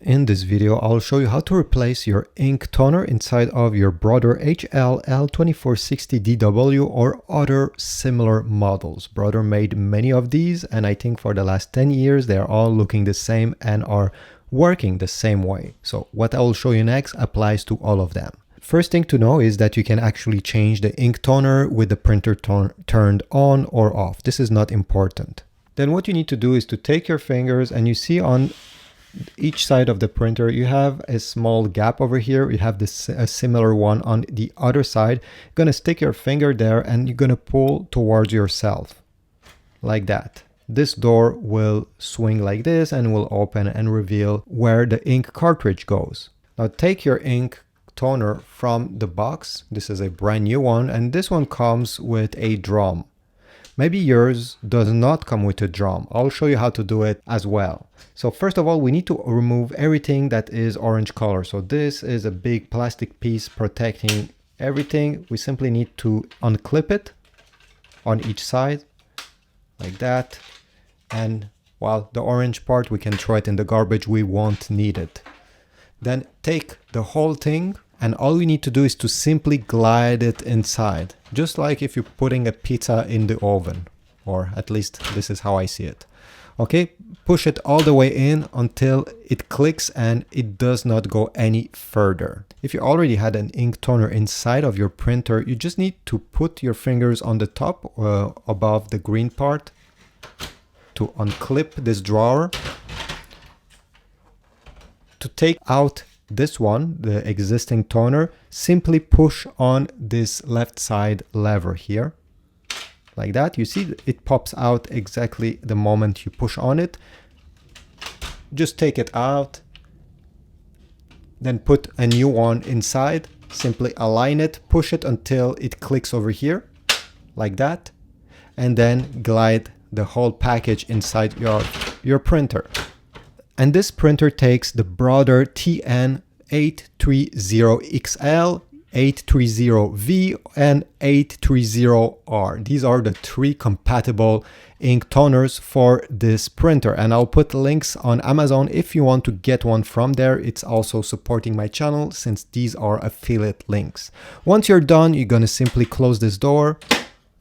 In this video, I'll show you how to replace your ink toner inside of your Brother HL2460DW or other similar models. Brother made many of these, and I think for the last 10 years, they're all looking the same and are working the same way. So what I will show you next applies to all of them. First thing to know is that you can actually change the ink toner with the printer turned on or off. This is not important. Then what you need to do is to take your fingers, and you see on each side of the printer you have a small gap over here. You have this a similar one on the other side. You're going to stick your finger there and you're going to pull towards yourself like that. This door will swing like this and will open and reveal where the ink cartridge goes. Now take your ink toner from the box. This is a brand new one, and this one comes with a drum. Maybe yours does not come with a drum. I'll show you how to do it as well. So first of all, we need to remove everything that is orange color. So this is a big plastic piece protecting everything. We simply need to unclip it on each side like that. And well, the orange part, we can throw it in the garbage. We won't need it. Then take the whole thing, and all we need to do is to simply glide it inside, just like if you're putting a pizza in the oven, or at least this is how I see it. Okay, push it all the way in until it clicks and it does not go any further. If you already had an ink toner inside of your printer, you just need to put your fingers on the top above the green part to unclip this drawer. To take out this one, the existing toner, simply push on this left side lever here like that. You see it pops out exactly the moment you push on it. Just take it out, then put a new one inside. Simply align it, push it until it clicks over here like that, and then glide the whole package inside your printer. And this printer takes the Brother TN830XL, 830V, and 830R. These are the three compatible ink toners for this printer, and I'll put links on Amazon if you want to get one from there. It's also supporting my channel since these are affiliate links. Once you're done, you're going to simply close this door,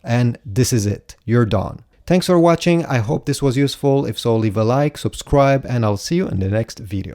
and this is it. You're done. Thanks for watching. I hope this was useful. If so, leave a like, subscribe, and I'll see you in the next video.